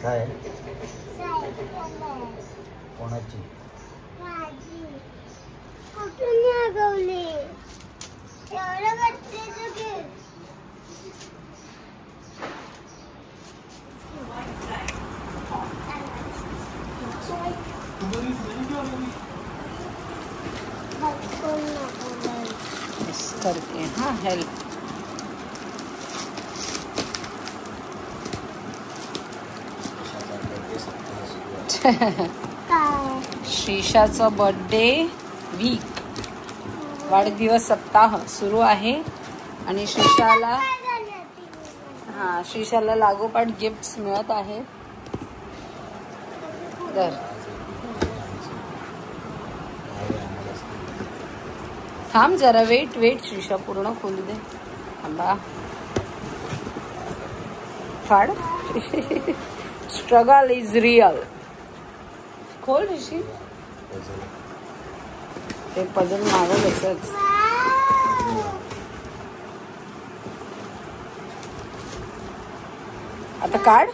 काय कोणाची करते हाँ हेल्प। श्रीशाचा बर्थडे वीक वाढदिवस सप्ताह सुरू आहे आणि श्रीशाला लागोपाठ गिफ्ट्स मिळत आहेत। तर थांब जरा वेट श्रीशा पूर्ण खोलू दे। थांबा फाड स्ट्रगल इज रियल। खोल ऋषी ते पजल मागवलंच आता काढ।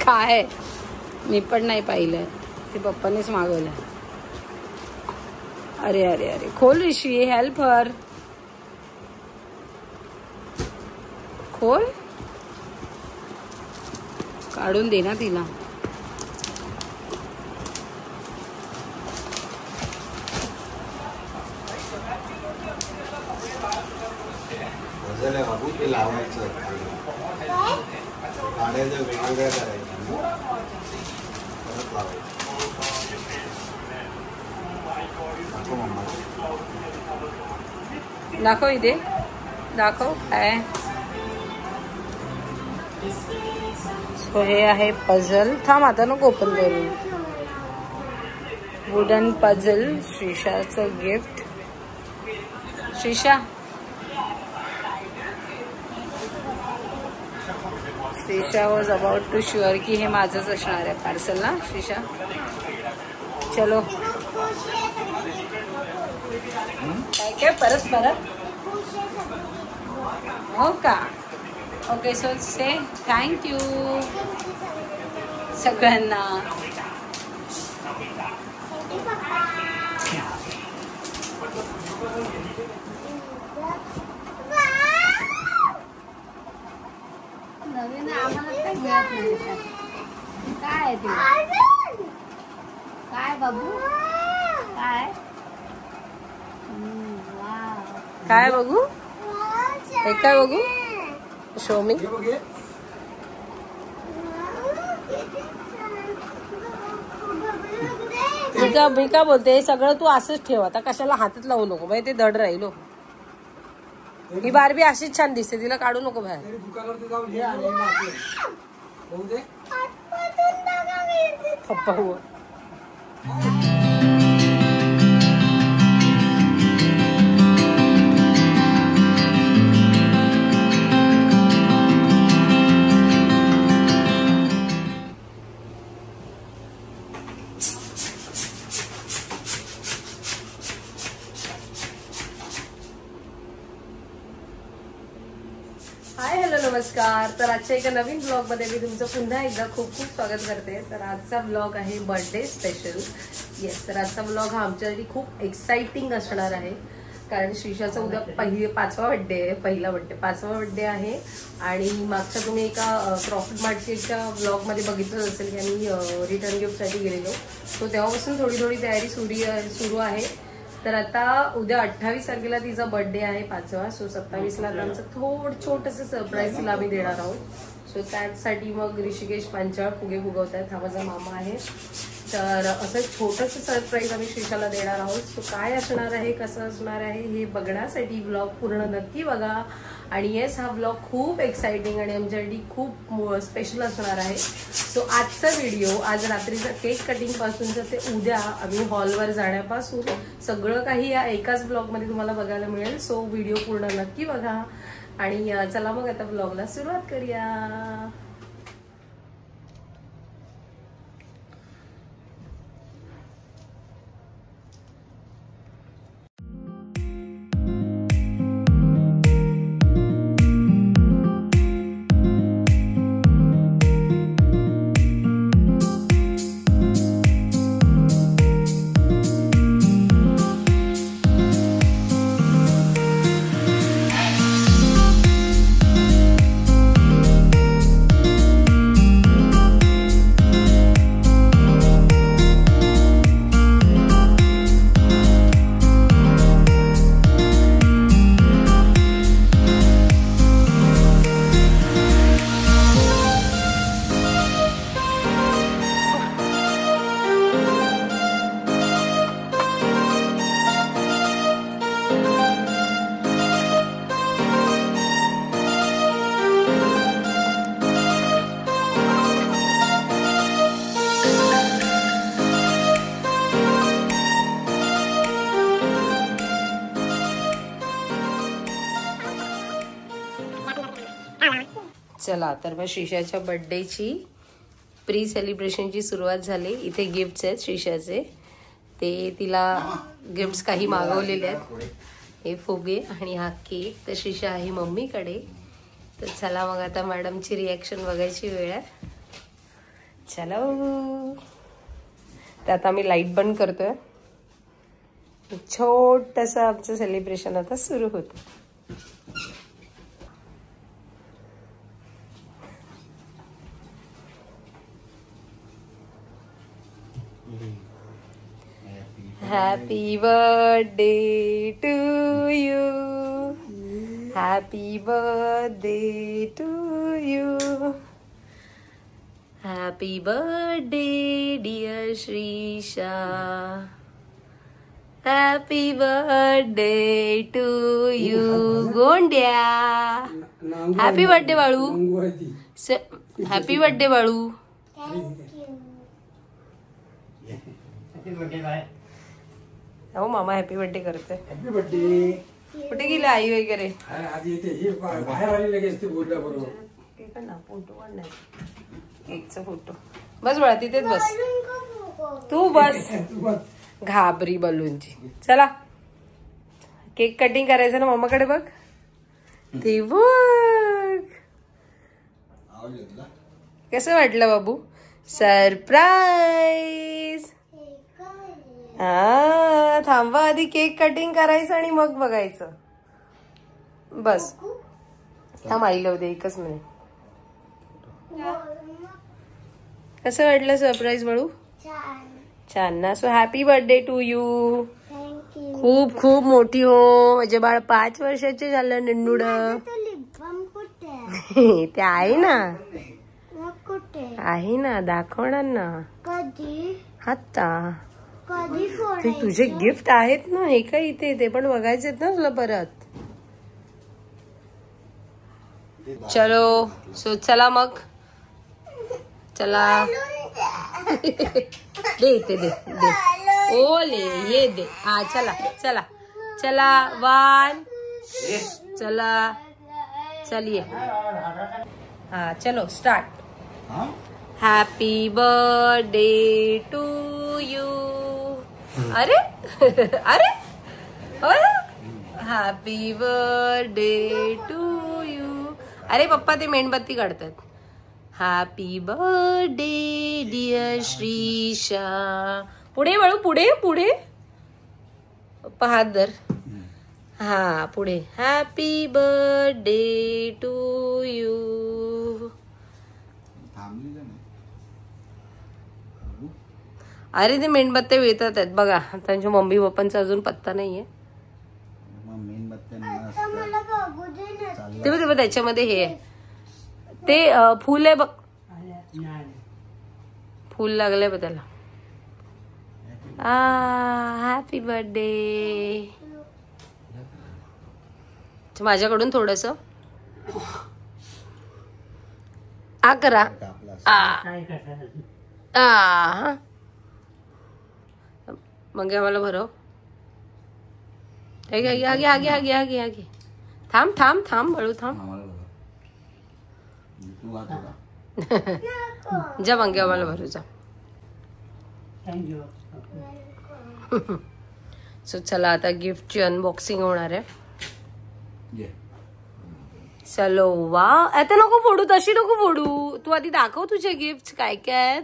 काय मी पण नाही पाहिलं ते पप्पानेच मागवलं। अरे अरे अरे खोल ऋषी हेल्प हर खोल काढून दे ना तिला। बाबू ते लावायचं काढायचं वेगवेगळ्या करायचं परत लावायचं। दाखव इथे दाखव काय सो हे आहे पझल। थांब आता नको ओपन करू। वुडन पझल श्रीशाचं gift. Shrisha was about to sure की हे माझंच असणार आहे पार्सल ना श्रीशा। चलो काय परत हो का ओके सो से थँक्यू सगळ्यांना। नवीन आम्हाला काही मिळत नाही काय ते काय बाबू काय बघू एक काय बघू शो मी मी काय बोलते सगळं तू असंच ठेव आता कशाला हातात लावू नको बाई ते धड राहिलो। ही बारबी अशीच छान दिसते तिला काढू नको बाहेर। पप्पा हो हाय हॅलो नमस्कार। तर आजच्या एका नवीन ब्लॉग मध्ये मी तुमचं पुन्हा एकदा खूप खूप स्वागत करते। तर आजचा ब्लॉग आहे बर्थडे स्पेशल। येस तर आजचा ब्लॉग हा आमच्यासाठी खूप एक्साइटिंग असणार आहे कारण श्रीशाचा उद्या पाचवा बर्थडे आहे आणि मागच्या तुम्ही एका प्रॉफिट मार्केटच्या ब्लॉग मध्ये बघितलं असेल की आम्ही रिटर्न गिफ्ट साठी गेलेलो। सो तेव्हापासून थोडी तयारी सुरू आहे। तर आता उद्या 28 तारखेला तिचा बर्थडे आहे 5वा। सो 27ला आमचं छोटंसं सरप्राईज तिला आम्ही देणार आहोत। सो त्यासाठी मग ऋषिकेश पांचाळ फुगे फुगवतात हा माझा मामा आहे। तर असं छोटंसं सरप्राईज आम्ही श्रीशाला देणार आहोत। सो काय असणार आहे कसं असणार आहे हे बघण्यासाठी ब्लॉग पूर्ण नक्की बघा। आणि येस हा ब्लॉग खूप एक्साइटिंग आणि आमच्यासाठी खूप स्पेशल असणार आहे। सो आजचा व्हिडिओ आज रात्रीचा केक कटिंग पासूनचं ते उद्या आम्ही हॉलवर जाण्यापासून सगळं काही या एकाच ब्लॉग मध्ये तुम्हाला बघायला मिळेल। सो व्हिडिओ पूर्ण नक्की बघा आणि चला मग आता ब्लॉगला सुरुवात करूया। चला तर मग श्रीषाच्या बर्थडेची प्री सेलिब्रेशनची सुरुवात झाली. इथे गिफ्ट्स आहेत श्रीषाचे. ते तिला गिफ्ट्स काही मागवलेले आहेत. हे फुगे आणि हा केक. तर श्रीषा आहे मम्मीकडे. तर चला मग आता मॅडमची रिॲक्शन बघायची वेळ आहे. चलो. तर आता आम्ही लाईट बंद करतोय. छोटंसं आमचं सेलिब्रेशन आता सुरू होतं. Happy birthday to you. Happy birthday to you. Happy birthday dear Shrisha. Happy birthday to you. गोंड्या. Happy birthday Balu. Happy birthday Balu. हो मामा हॅपी बर्थडे करतोय. Happy birthday. कुठे गेले आई वगैरे? आज येते हे बाहेर आली लगेच ते बोलल्या बरोबर. ना फोटो पण नाही. केकचा फोटो. बस बाळा तिथेच बस. तू बस. घाबरी बलूनची. चला केक कटिंग करायचं ना. मम्माकडे बघ. ते बघ कसं वाटलं बाबू. सरप्राईज. हा थांबा आधी केक कटिंग करायचं आणि मग बघायचं. बस थांब आई लावू दे. एकच मिनिट. कसं वाटलं सरप्राईज बाळू. छान ना. So happy birthday to you. खूप खूप मोठी हो. म्हणजे बाळ 5 वर्षाचे झालं. निन्नुड ते आहे ना. आहे ना दाखवणार ना. आता ते तुझे गिफ्ट आहेत ना. हे काय इथे ते पण बघायचे ना तुला परत. चलो सो चला मग. चला दे इथे दे दे. ओले ये दे. हा चला चला चला. 1 चला चलिए. हा चलो start. Happy birthday to you. अरे अरे हॅपी बर्थडे टू यू. अरे पप्पा ते मेणबत्ती काढतात. Happy birthday dear Shrisha. पुढे वळू. पुढे पुढे पप्पा हात धर. हा पुढे. Happy birthday to you. अरे ते मेणबत्त्या विळतात आहेत बघा. त्यांच्या मम्मी पप्पांचा अजून पत्ता नाहीये. ते बघ त्याच्यामध्ये हे ते फुल आहे बघ. फुल लागलंय बघ त्याला. Happy birthday. माझ्याकडून थोडस करा. मग आम्हाला भरव. आगे आगे आगे आगे आगे आगे. थांब थांब थांब बळू थांब. जा मग आम्हाला भरू जा. सो चला आता गिफ्टची अनबॉक्सिंग होणार आहे. चलो वा. आता नको फोडू. तशी नको फोडू. तू आधी दाखव तुझे गिफ्ट काय काय.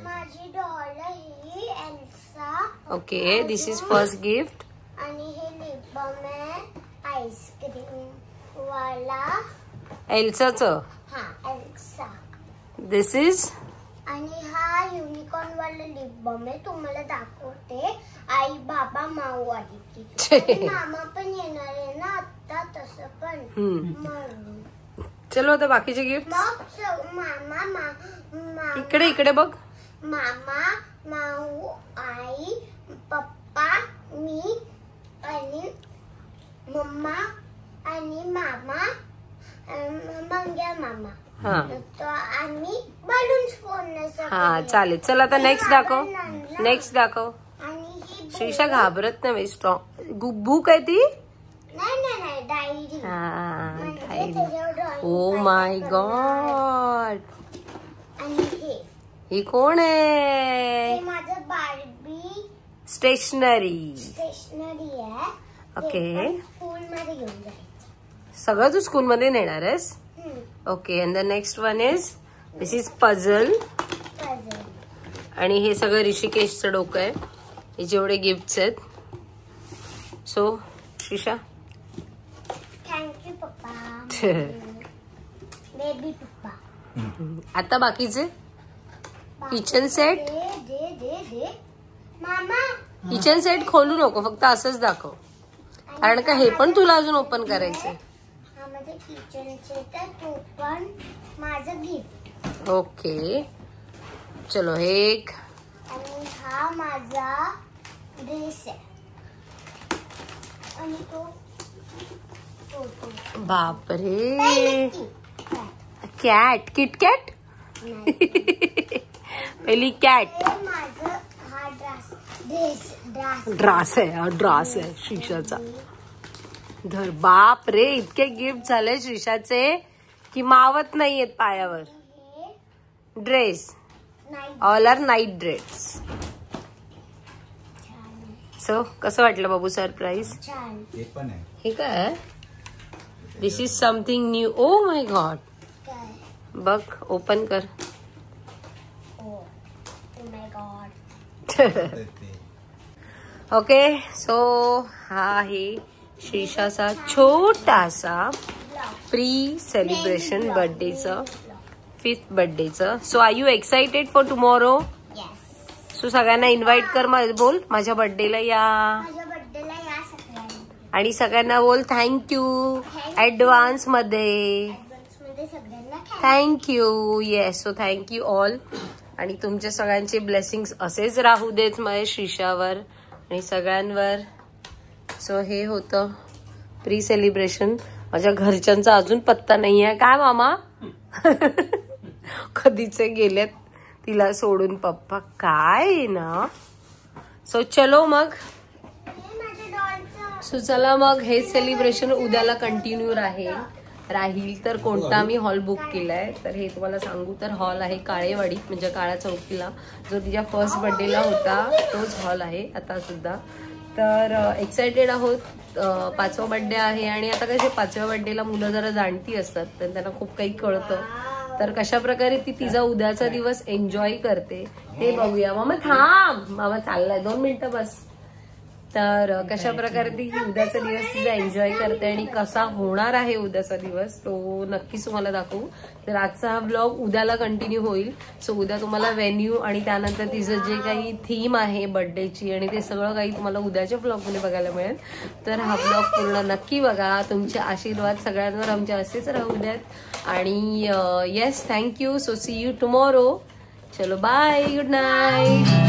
माझी doll he Elsa. Okay this is first gift. आणि हे लिप बाम आहे आईस्क्रीम वाला. एल्साच. हा एल्सा. This is. आणि हा युनिकॉर्न वाला लिप बाम आहे. तुम्हाला दाखवते. आई बाबा माऊ आली ती. मामा पण येणार आहे ना आता. तसं पण म्हणून. चलो आता बाकीचे गिफ्ट. मग मामा इकडे इकडे बघ. मामा माऊ आई पप्पा मी आणि मम्मा आणि मामा मंग्या मामा. हा आम्ही बलून्स फोडण्यासाठी. हा चालेल. चल आता नेक्स्ट दाखव. नेक्स्ट दाखव. आणि ही श्रीषा घाबरत नाही. स्ट्रॉंग भूक आहे ती. नाही डायरी. O my God. आणि ही कोण आहे? हे माझं बार्बी स्टेशनरी. आहे. ओके. स्कूल मध्ये घेऊन जायचं. सगळं तू स्कूल मध्ये नेणार आहेस? Okay. And the next one is this is puzzle. आणि हे सगळं ऋषिकेशचं डोकं आहे. हे जेवढे गिफ्ट्स आहेत. सो श्रीषा थँक्यू पप्पा. बेबी पप्पा. आता बाकीचे किचन सेट. दे मामा. किचन सेट खोलू नको, फक्त असंच दाखव, कारण का हे पण तुला अजून ओपन करायचंय. हा माझं किचन सेट आहे, तो पण माझं गिफ्ट. ओके चलो. हे एक. आणि हा माझा ड्रेस आहे. आणि तो बापरे. कॅट. किटकॅट. पहिली कॅट. माझं हा ड्रेस ड्रास आहे. ड्रास आहे श्रीषाचा. धर. बाप रे, इतके गिफ्ट झाले श्रीषाचे की मावत नाहीयेत पायावर. Dress. All are night dress. So कसं वाटलं बाबू सरप्राईज? छान. हे पण आहे. हे काय? This is something new. Oh my god. काय? बघ, ओपन कर. Oh my god. Okay. So हा आहे श्रीषाचा छोटासा प्री सेलिब्रेशन बर्थडेचं, 5th बर्थडेचं. So are you excited for tomorrow? So सगळ्यांना इन्व्हाइट कर. बोल माझ्या बर्थडेला या. माझ्या बर्थडेला या सगळ्यांनी. आणि सगळ्यांना बोल थँक्यू ऍडव्हान्स मध्ये. सगळ्यांना thank you. Yes. So thank you all. आणि तुमच्या सगळ्यांचे ब्लेसिंग्स असेच राहू देत माझ्या श्रीषावर आणि सगळ्यांवर. सो हे होतं प्री सेलिब्रेशन. माझ्या घरच्यांचा अजून पत्ता नाही आहे. काय मामा? कधीचे गेलेत तिला सोडून पप्पा. काय ना. सो चलो मग. सो चला मग हे सेलिब्रेशन उद्याला कंटिन्यू राहील. तर कोणता मी हॉल बुक केलाय तर हे तुम्हाला सांगू तर हॉल आहे काळेवाडी, म्हणजे काळा चौकीला. जो तिच्या फर्स्ट बर्थडेला होता तोच हॉल आहे आता सुद्धा. तर एक्सायटेड आहोत. 5वा बर्थडे आहे आणि आता कसे 5व्या बर्थडेला मुलं जरा जाणती असतात तर त्यांना खूप काही कळतं. तर कशा प्रकारे ती तिचा उद्याचा दिवस एन्जॉय करते ते बघूया. मामा थांब. मामा चाललाय 2 मिनिटं बस. तर कशा प्रकारे ती उद्याचा दिवस तिचा एन्जॉय करते आणि कसा होणार आहे उद्याचा दिवस तो नक्कीच तुम्हाला दाखवू. तर आजचा हा ब्लॉग उद्याला कंटिन्यू होईल. सो उद्या तुम्हाला व्हेन्यू आणि त्यानंतर तिचं जे काही थीम आहे बर्थडेची आणि ते सगळं काही तुम्हाला उद्याच्या ब्लॉगमध्ये बघायला मिळेल. तर हा ब्लॉग पूर्ण नक्की बघा. तुमचे आशीर्वाद सगळ्यांवर आमचे असेच राहू द्यात. आणि yes thank you. So see you tomorrow. चलो बाय. Good night.